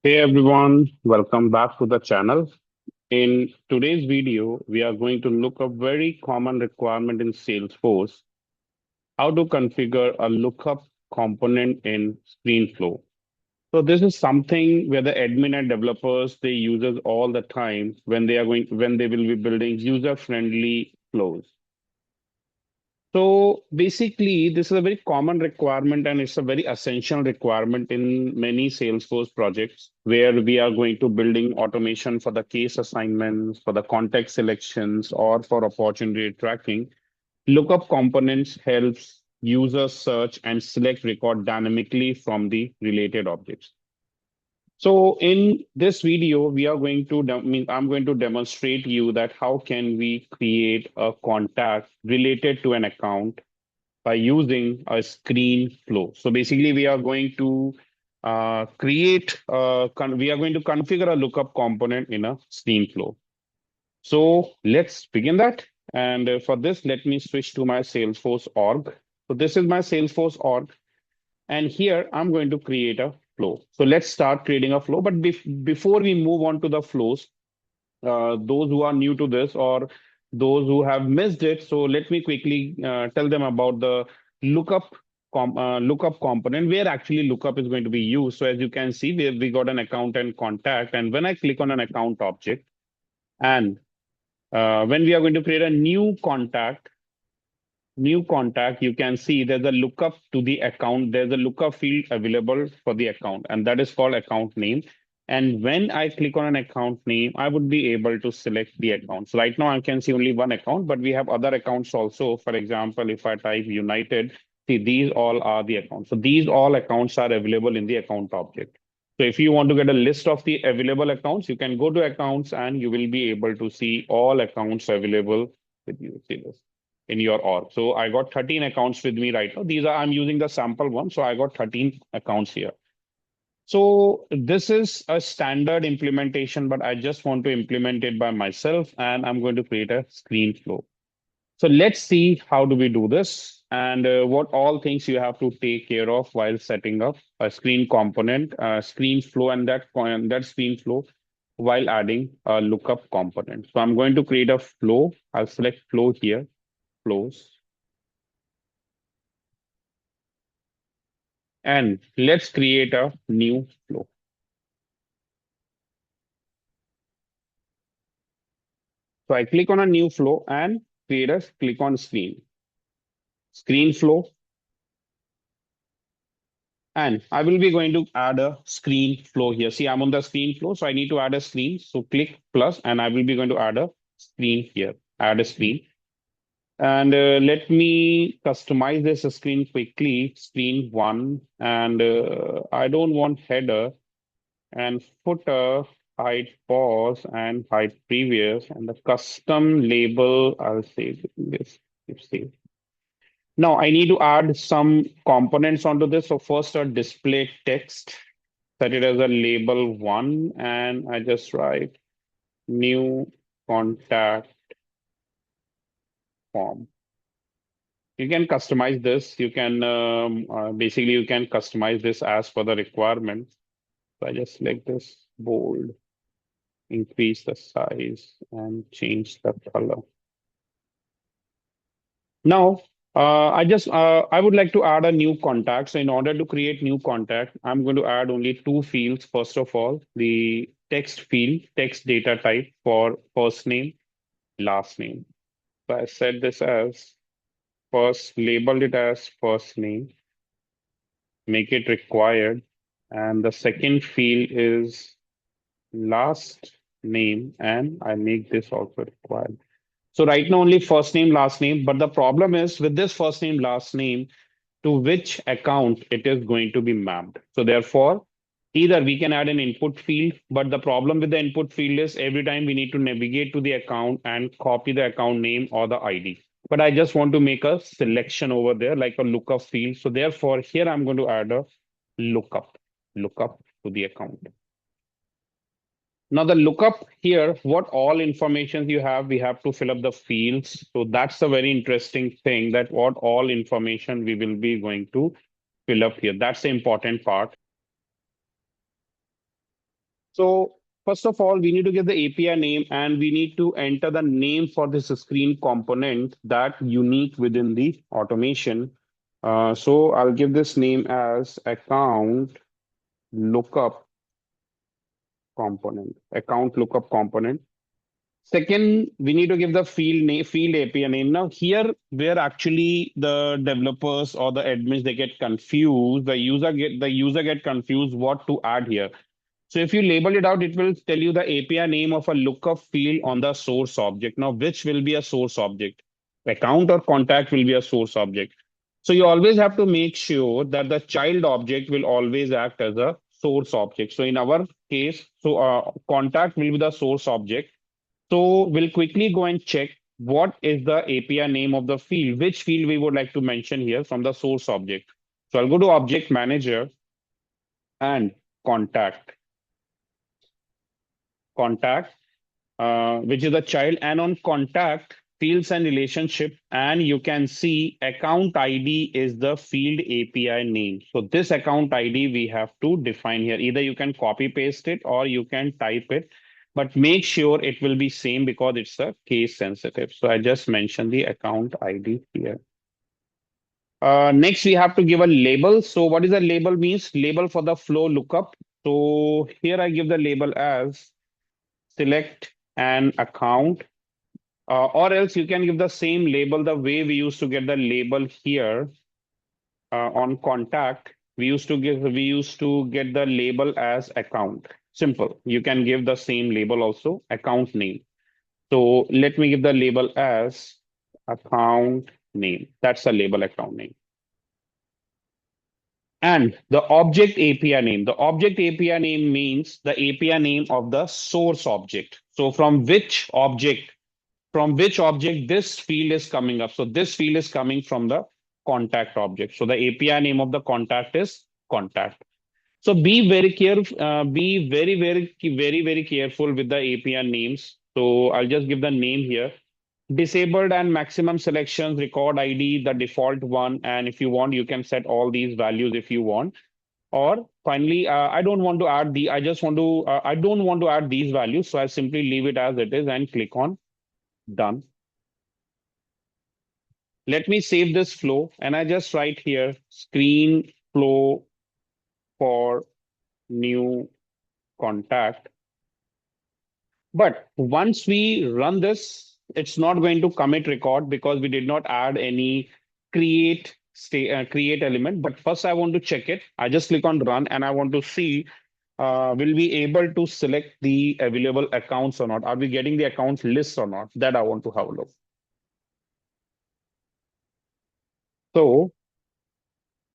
Hey everyone, welcome back to the channel. In today's video, we are going to look up very common requirement in Salesforce, how to configure a lookup component in ScreenFlow. So this is something where the admin and developers they use it all the time when they will be building user-friendly flows. So basically, this is a very common requirement and it's a very essential requirement in many Salesforce projects where we are going to building automation for the case assignments, for the context selections, or for opportunity tracking. Lookup components helps users search and select record dynamically from the related objects. So in this video, we are going to, I'm going to demonstrate you that how can we create a contact related to an account by using a screen flow. So basically, we are going to we are going to configure a lookup component in a screen flow. So let's begin that. And for this, let me switch to my Salesforce org. So this is my Salesforce org. And here I'm going to create a flow. So let's start creating a flow. But before we move on to the flows, those who are new to this or those who have missed it. So let me quickly tell them about the lookup lookup component where actually lookup is going to be used. So as you can see, we got an account and contact. And when I click on an account object and when we are going to create a new contact, you can see there's a lookup to the account. There's a lookup field available for the account, and that is called account name. And when I click on an account name, I would be able to select the account. So right now I can see only one account, but we have other accounts also. For example, if I type United, see these all are the accounts. So these all accounts are available in the account object. So if you want to get a list of the available accounts, you can go to accounts and you will be able to see all accounts available with you. See this in your org. So I got 13 accounts with me right now. These are, I'm using the sample one. So I got 13 accounts here. So this is a standard implementation, but I just want to implement it by myself and I'm going to create a screen flow. So let's see how do we do this and what all things you have to take care of while setting up a screen component, screen flow and that screen flow while adding a lookup component. So I'm going to create a flow. I'll select flow here, flows. And let's create a new flow. So I click on a new flow and click on screen flow. And I will be going to add a screen flow here. See, I'm on the screen flow, so I need to add a screen. So click plus, and I will be going to add a screen here, add a screen. And let me customize this screen quickly, screen one. And I don't want header and footer, hide pause and hide previous and the custom label, I'll save this. Save. Now I need to add some components onto this. So first a display text, set it as a label one, and I just write new contact form. You can customize this. You can basically you can customize this as per the requirement. So I just select this bold, increase the size and change the color. Now, I would like to add a new contact. So in order to create new contact, I'm going to add only two fields. First of all, the text field, text data type for first name, last name. So I set this as first, labeled it as first name, make it required. And the second field is last name, and I make this also required. So right now only first name, last name. But the problem is with this first name, last name, to which account it is going to be mapped. So therefore, either we can add an input field, but the problem with the input field is every time we need to navigate to the account and copy the account name or the ID. But I just want to make a selection over there, like a lookup field. So therefore, here I'm going to add a lookup to the account. Now the lookup here, what all information you have, we have to fill up the fields. So that's a very interesting thing that what all information we will be going to fill up here. That's the important part. So first of all, we need to get the API name and we need to enter the name for this screen component that unique within the automation. So I'll give this name as account lookup account lookup component. Second, we need to give the field API name. Now here, where actually the developers or the admins they get confused, the user get confused what to add here. So if you label it out, it will tell you the API name of a lookup field on the source object. Now, which will be a source object? Account or contact will be a source object. So you always have to make sure that the child object will always act as a source object. So in our case, contact will be the source object. So we'll quickly go and check what is the API name of the field, which field we would like to mention here from the source object. So I'll go to Object Manager and Contact. Contact, which is the child, and on contact fields and relationship, and you can see account ID is the field API name. So this account ID we have to define here. Either you can copy paste it or you can type it, but make sure it will be same because it's a case sensitive. So I just mentioned the account ID here. Next, we have to give a label. So what is a label means? Label for the flow lookup. So here I give the label as select an account, or else you can give the same label the way we used to get the label here on contact. We used to get the label as account. Simple. You can give the same label also, account name. So let me give the label as account name. That's the label account name. And the object API name. The object API name means the API name of the source object. So from which object this field is coming up. So this field is coming from the contact object. So the API name of the contact is contact. So be very careful, be very, very, very, very careful with the API names. So I'll just give the name here. Disabled and maximum selections, record ID, the default one. And if you want, you can set all these values if you want. Or finally, I don't want to add I don't want to add these values. So I simply leave it as it is and click on done. Let me save this flow and I just write here screen flow for new contact. But once we run this, it's not going to commit record because we did not add any create element. But first I want to check it. I just click on run and I want to see will we able to select the available accounts or not? Are we getting the accounts list or not? That I want to have a look. So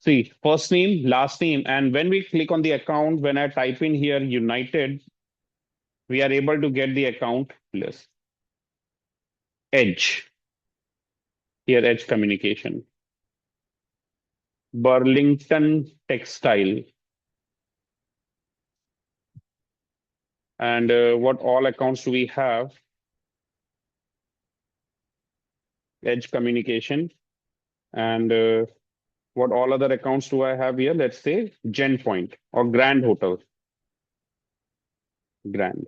see, first name, last name, and when we click on the account, when I type in here United, we are able to get the account list. Edge, here Edge Communication. Burlington Textile. And what all accounts do we have? Edge Communication. And what all other accounts do I have here? Let's say Gen Point or Grand Hotel. Grand.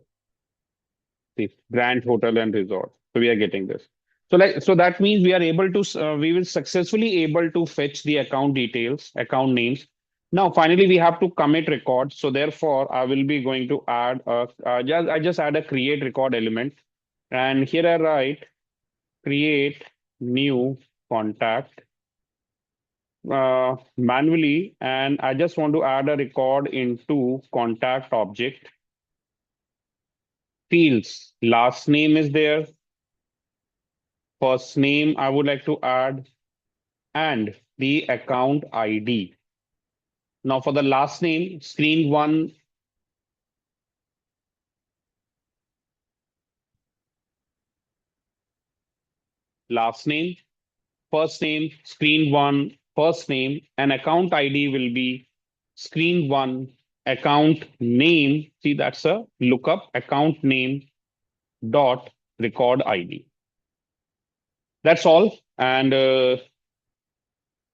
See, Grand Hotel and Resort. So we are getting this. So that means we are able to we will successfully able to fetch the account details, account names. Now finally we have to commit record. So therefore I will be going to add I just add a create record element, and here I write create new contact manually, and I just want to add a record into contact object. Fields, last name is there. First name I would like to add, and the account ID. Now for the last name, screen one. Last name, first name, screen one, first name, and account ID will be screen one, account name. See, that's a lookup account name dot record ID. That's all. And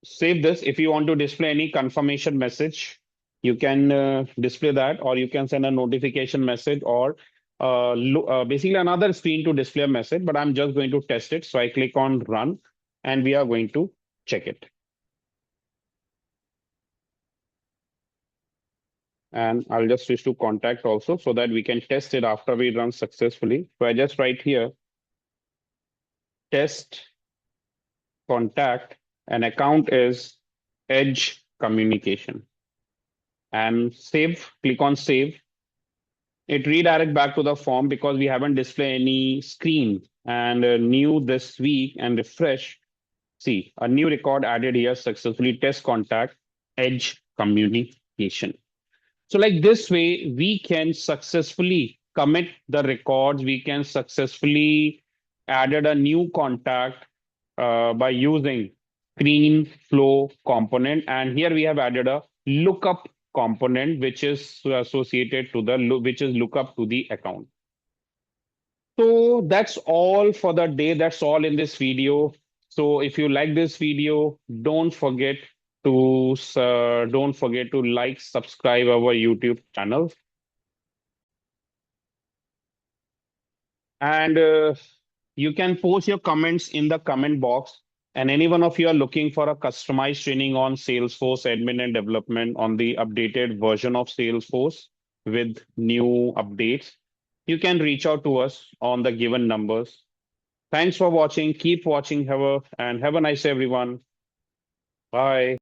save this. If you want to display any confirmation message, You can display that, or you can send a notification message, or basically another screen to display a message, but I'm just going to test it. So I click on run and we are going to check it. And I'll just switch to contact also so that we can test it after we run successfully. So I just write here, test contact, and account is Edge Communication. And save, click on save. It redirect back to the form because we haven't displayed any screen. And new this week and refresh. See, a new record added here successfully, test contact, Edge Communication. So like this way, we can successfully commit the records. We can successfully added a new contact by using screen flow component. And here we have added a lookup component, which is associated to the which is lookup to the account. So that's all for the day. That's all in this video. So if you like this video, don't forget to like, subscribe our YouTube channel, and you can post your comments in the comment box. And any one of you are looking for a customized training on Salesforce admin and development on the updated version of Salesforce with new updates, you can reach out to us on the given numbers. Thanks for watching. Keep watching. Have a nice day, everyone. Bye.